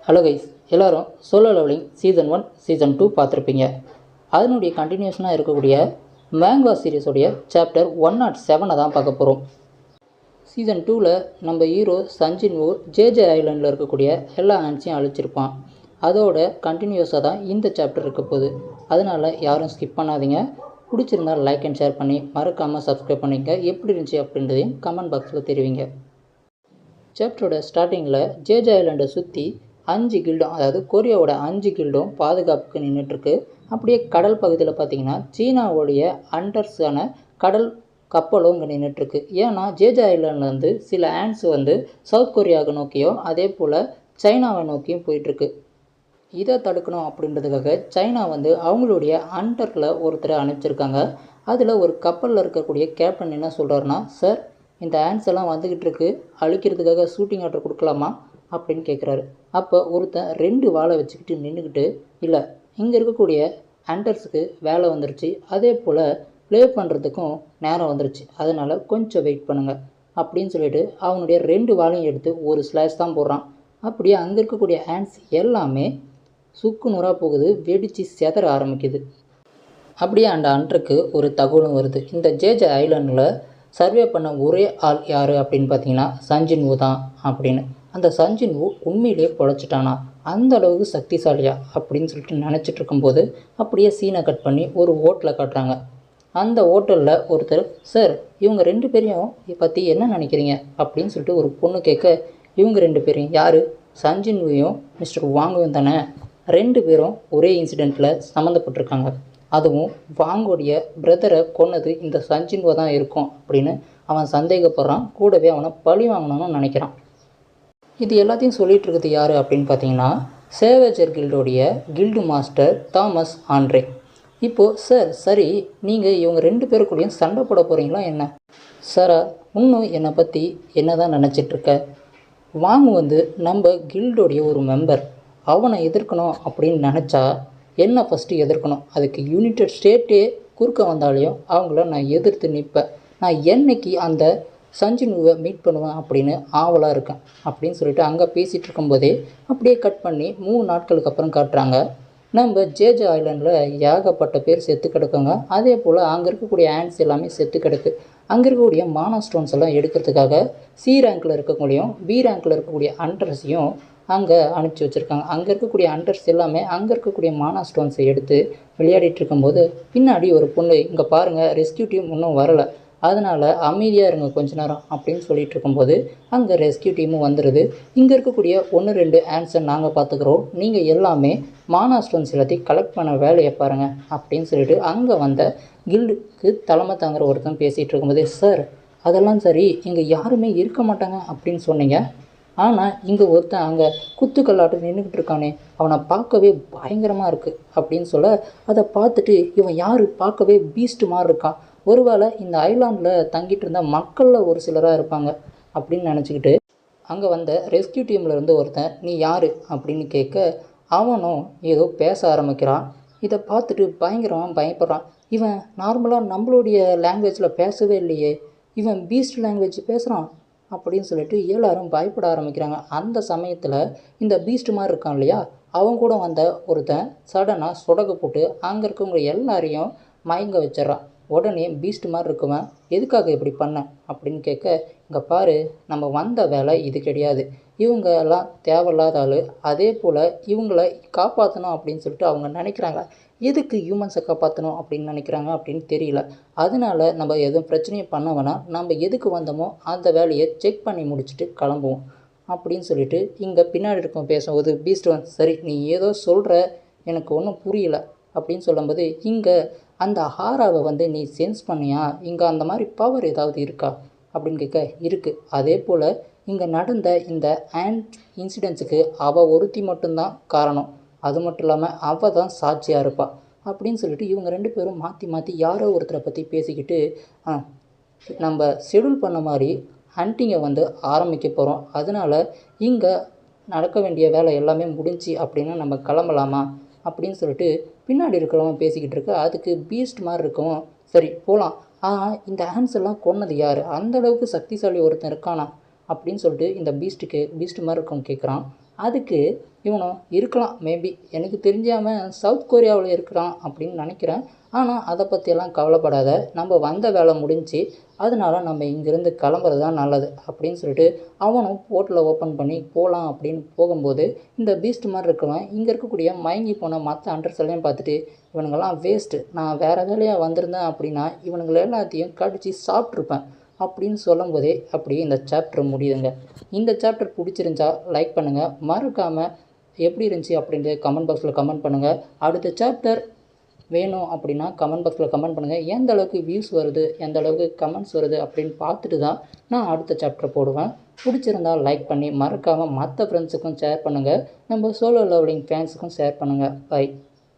Hello guys, எல்லோரும் solo levelling season 1 season 2 பார்த்துருப்பீங்க. அதனுடைய கண்டினியூஷனாக இருக்கக்கூடிய மேங்கோ சீரீஸோடைய சாப்டர் 107 தான் பார்க்க போகிறோம். சீசன் 2ல் நம்ம ஹீரோ சஞ்சின்வோ ஜேஜே ஐலாண்டில் இருக்கக்கூடிய எல்லா ஆன்ஸையும் அழிச்சிருப்பான். அதோட கண்டினியூஸாக தான் இந்த சாப்டர் இருக்க போகுது. அதனால் யாரும் ஸ்கிப் பண்ணாதீங்க. பிடிச்சிருந்தால் லைக் அண்ட் ஷேர் பண்ணி மறக்காமல் சப்ஸ்கிரைப் பண்ணிங்க. எப்படி இருந்துச்சு அப்படின்றதையும் கமெண்ட் பாக்ஸில் தெரிவிங்க. சாப்டரோட ஸ்டார்டிங்கில் ஜேஜே ஐலாண்டை சுற்றி 5 கில்டும், அதாவது கொரியாவோட 5 கில்டும் பாதுகாப்புக்கு நின்றுட்டுருக்கு. அப்படியே கடல் பகுதியில் பார்த்திங்கன்னா சீனாவோடைய அண்டர்ஸான கடல் கப்பலும் இங்கே நின்றுட்டுருக்கு. ஏன்னா ஜேஜே ஐலாண்ட்லேருந்து சில ஆண்ட்ஸ் சவுத் கொரியாவை நோக்கியும் அதே போல் சைனாவை நோக்கியும் போயிட்டுருக்கு. இதை தடுக்கணும் அப்படின்றதுக்காக சைனா அவங்களுடைய அண்டரில் ஒருத்தரை அனுப்பிச்சிருக்காங்க. அதில் ஒரு கப்பலில் இருக்கக்கூடிய கேப்டன் என்ன சொல்கிறாருன்னா, சார், இந்த ஆண்ட்ஸ் எல்லாம் வந்துக்கிட்டு இருக்கு, அழிக்கிறதுக்காக ஷூட்டிங் ஆர்டர் கொடுக்கலாமா அப்படின்னு கேட்குறாரு. அப்போ ஒருத்தன் 2 வாழை வச்சுக்கிட்டு நின்றுக்கிட்டு, இல்லை, இங்கே இருக்கக்கூடிய ஆண்டர்ஸுக்கு வேலை வந்துருச்சு, அதே போல் ப்ளே பண்ணுறதுக்கும் நேரம் வந்துருச்சு, அதனால் கொஞ்சம் வெயிட் பண்ணுங்கள் அப்படின்னு சொல்லிட்டு அவனுடைய 2 வாழையும் எடுத்து ஒரு ஸ்லாஷ் தான் போடுறான். அப்படியே அங்கே இருக்கக்கூடிய ஆண்ட்ஸ் எல்லாமே சுக்கு நூறாக போகுது, வெடித்து செதற ஆரம்பிக்குது. அப்படியே அந்த அண்டருக்கு ஒரு தகவலும் வருது. இந்த ஜேஜே ஐலாண்டில் சர்வே பண்ண ஒரே ஆள் யார் அப்படின்னு பார்த்தீங்கன்னா சஞ்சின்வோ தான் அப்படின்னு. அந்த சஞ்சின்வோ உண்மையிலேயே பொழைச்சிட்டானா, அந்த அளவுக்கு சக்திசாலியா அப்படின்னு சொல்லிட்டு நினச்சிட்டு இருக்கும்போது அப்படியே சீனை கட் பண்ணி ஒரு ஹோட்டலை காட்டுறாங்க. அந்த ஹோட்டலில் ஒருத்தர், சார், இவங்க 2 பேரையும் பற்றி என்ன நினைக்கிறீங்க அப்படின்னு சொல்லிட்டு ஒரு பொண்ணு கேட்க, இவங்க 2 பேரையும் யார், சஞ்சின்வையும் மிஸ்டர் வாங்குவும் தானே, 2 பேரும் ஒரே இன்சிடெண்ட்டில் சம்மந்தப்பட்டிருக்காங்க, அதுவும் வாங்கோடைய பிரதரை கொன்னது இந்த சஞ்சின்வோ தான் இருக்கும் அப்படின்னு அவன் சந்தேகப்படுறான். கூடவே அவனை பழி வாங்கணும்னு நினைக்கிறான். இது எல்லாத்தையும் சொல்லிகிட்டு இருக்குது யார் அப்படின்னு பார்த்தீங்கன்னா சேவேஜர் கில்டோடைய கில்டு மாஸ்டர் தாமஸ் ஆண்ட்ரே. இப்போது, சார், சரி, நீங்கள் இவங்க 2 பேருக்குள்ளேயும் சண்டை போட போகிறீங்களா என்ன? சாரா, இன்னும் என்னை பற்றி என்ன தான் நினச்சிட்ருக்க? வாங்கு நம்ம கில்டோடைய ஒரு மெம்பர், அவனை எதிர்க்கணும் அப்படின்னு நினச்சா என்ன ஃபஸ்ட்டு எதிர்க்கணும். அதுக்கு யுனைடெட் ஸ்டேட்டே குறுக்க வந்தாலையும் அவங்கள நான் எதிர்த்து நிற்பேன். நான் என்னைக்கு அந்த சஞ்சின்வுவை மீட் பண்ணுவேன் அப்படின்னு ஆவலாக இருக்கேன் அப்படின்னு சொல்லிட்டு அங்கே பேசிகிட்டு இருக்கும்போதே அப்படியே கட் பண்ணி 3 நாட்களுக்கு அப்புறம் காட்டுறாங்க. நம்ம ஜேஜே ஐலாண்டில் ஏகப்பட்ட பேர் செத்து கிடக்குங்க. அதே போல் அங்கே இருக்கக்கூடிய ஆண்ட்ஸ் எல்லாமே செத்து கிடக்கு. அங்கே இருக்கக்கூடிய மானா ஸ்டோன்ஸ் எல்லாம் எடுக்கிறதுக்காக சி ரேங்கில் இருக்கக்கூடியும் பி ரேங்கில் இருக்கக்கூடிய அண்டர்ஸையும் அங்கே அனுப்பிச்சி வச்சுருக்காங்க. அங்கே இருக்கக்கூடிய அண்டர்ஸ் எல்லாமே அங்கே இருக்கக்கூடிய மானா ஸ்டோன்ஸை எடுத்து விளையாடிட்டு இருக்கும்போது பின்னாடி ஒரு பொண்ணு, இங்கே பாருங்கள், ரெஸ்கியூ டீம் இன்னும் வரலை, அதனால் அமைதியாக இருங்க கொஞ்ச நேரம் அப்படின்னு சொல்லிட்டு இருக்கும்போது அங்கே ரெஸ்கியூ டீமும் வந்துடுது. இங்கே இருக்கக்கூடிய 1-2 ஆன்ஸை நாங்கள் பார்த்துக்குறோம், நீங்கள் எல்லாமே மானா ஸ்டோன்ஸ் எல்லாத்தையும் கலெக்ட் பண்ண வேலையை பாருங்கள் அப்படின்னு சொல்லிட்டு அங்கே வந்த கில்டுக்கு தலைமை தாங்குற ஒருத்தன் பேசிகிட்டு இருக்கும்போது, சார், அதெல்லாம் சரி, இங்கே யாருமே இருக்க மாட்டாங்க அப்படின்னு சொன்னீங்க, ஆனால் இங்கே ஒருத்தன் அங்கே குத்துக்கல்லாட்டம் நின்றுக்கிட்டு இருக்கானே, அவனை பார்க்கவே பயங்கரமாக இருக்குது அப்படின்னு சொல்ல, அதை பார்த்துட்டு இவன் யார், பார்க்கவே பீஸ்ட் மாதிரி இருக்கான், ஒருவேளை இந்த ஐலாண்டில் தங்கிட்டு இருந்த மக்களில் ஒரு சிலராக இருப்பாங்க அப்படின்னு நினச்சிக்கிட்டு அங்கே வந்த ரெஸ்கியூ டீமில் இருந்து ஒருத்தன், நீ யார் அப்படின்னு கேட்க, அவனும் ஏதோ பேச ஆரம்பிக்கிறான். இதை பார்த்துட்டு பயங்கரமாக பயப்படுறான். இவன் நார்மலாக நம்மளுடைய லாங்குவேஜில் பேசவே இல்லையே, இவன் பீஸ்ட் லாங்குவேஜ் பேசுகிறான் அப்படின்னு சொல்லிட்டு எல்லாரும் பயப்பட ஆரம்பிக்கிறாங்க. அந்த சமயத்தில் இந்த பீஸ்ட் மாதிரி இருக்கான் இல்லையா, அவன் கூட வந்த ஒருத்தன் சடனாக சொடக்கு போட்டு அங்கே இருக்கவங்க எல்லாரையும் மயங்க வச்சிட்றான். உடனே பீஸ்ட் மாதிரி இருக்குவன், எதுக்காக இப்படி பண்ண அப்படின்னு கேட்க, இங்கே பாரு, நம்ம வந்த வேலை இது கிடையாது, இவங்க எல்லாம் தேவையில்லாத ஆள், அதே போல் இவங்கள காப்பாற்றணும் அப்படின்னு சொல்லிட்டு அவங்க நினைக்கிறாங்க, எதுக்கு ஹியூமன்ஸை காப்பாற்றணும் அப்படின்னு நினைக்கிறாங்க அப்படின்னு தெரியல, அதனால நம்ம எதுவும் பிரச்சனையும் பண்ண வேணாம், நம்ம எதுக்கு வந்தோமோ அந்த வேலையை செக் பண்ணி முடிச்சுட்டு கிளம்புவோம் அப்படின்னு சொல்லிட்டு இங்கே பின்னாடி இருக்கும் பேசும்போது பீஸ்ட் சரி, நீ ஏதோ சொல்கிற, எனக்கு ஒன்றும் புரியல அப்படின்னு சொல்லும்போது, இங்கே அந்த ஹாராவை நீ சென்ஸ் பண்ணியா, இங்கே அந்த மாதிரி பவர் ஏதாவது இருக்கா அப்படின்னு கேட்க, இருக்குது, அதே போல் இங்கே நடந்த இந்த ஆண்ட் இன்சிடென்ட்ஸுக்கு அவள் ஒருத்தி மட்டும்தான் காரணம், அது மட்டும் இல்லாமல் அவள் தான் சாட்சியாக இருப்பாள் அப்படின்னு சொல்லிட்டு இவங்க 2 பேரும் மாற்றி மாற்றி யாரோ ஒருத்தரை பற்றி பேசிக்கிட்டு, நம்ம ஷெடியூல் பண்ண மாதிரி ஹண்டிங்கை ஆரம்பிக்க போகிறோம், அதனால் இங்கே நடக்க வேண்டிய வேலை எல்லாமே முடிஞ்சு அப்படின்னா நம்ம கிளம்பலாமா அப்படின்னு சொல்லிட்டு பின்னாடி இருக்கிறவன் பேசிக்கிட்டு இருக்க. அதுக்கு பீஸ்ட் மாதிரி இருக்கவும், சரி போகலாம், ஆனால் இந்த ஆன்ஸ் எல்லாம் கொன்னது யார், அந்தளவுக்கு சக்திசாலி ஒருத்தன் இருக்கானா அப்படின்னு சொல்லிட்டு இந்த பீஸ்ட் மாதிரி இருக்கவங்க கேட்குறான். அதுக்கு இவனும் இருக்கலாம், மேபி எனக்கு தெரிஞ்சாமல் சவுத் கொரியாவில் இருக்கிறான் அப்படின்னு நினைக்கிறேன். ஆனால் அதை பற்றியெல்லாம் கவலைப்படாத, நம்ம வந்த வேலை முடிஞ்சு, அதனால நம்ம இங்கேருந்து கிளம்புறது தான் நல்லது அப்படின்னு சொல்லிட்டு அவனும் போர்ட்டில் ஓப்பன் பண்ணி போகலாம் அப்படின்னு போகும்போது இந்த பீஸ்ட் மாதிரி இருக்கவன் இங்கே இருக்கக்கூடிய மயங்கி போன மற்ற அண்டர்ஸ் எல்லாம் பார்த்துட்டு, இவனுங்கெல்லாம் வேஸ்ட்டு, நான் வேறு வேலையாக வந்திருந்தேன் அப்படின்னா இவனுங்களை எல்லாத்தையும் கடிச்சு சாப்பிட்ருப்பேன் அப்படின்னு சொல்லும்போதே அப்படியே இந்த சாப்டர் முடியுதுங்க. இந்த சாப்டர் பிடிச்சிருந்தா லைக் பண்ணுங்கள், மறக்காமல் எப்படி இருந்துச்சு அப்படின்ட்டு கமெண்ட் பாக்ஸில் கமெண்ட் பண்ணுங்கள். அடுத்த சாப்டர் வேணும் அப்படின்னா கமெண்ட் பாக்ஸில் கமெண்ட் பண்ணுங்கள். எந்த அளவுக்கு வியூஸ் வருது, எந்த அளவுக்கு கமெண்ட்ஸ் வருது அப்படின்னு பார்த்துட்டு தான் நான் அடுத்த சாப்டர் போடுவேன். பிடிச்சிருந்தால் லைக் பண்ணி மறக்காமல் மற்ற ஃப்ரெண்ட்ஸுக்கும் ஷேர் பண்ணுங்கள். நம்ம சோலோ லெவலிங் ஃபேன்ஸுக்கும் ஷேர் பண்ணுங்கள். பை.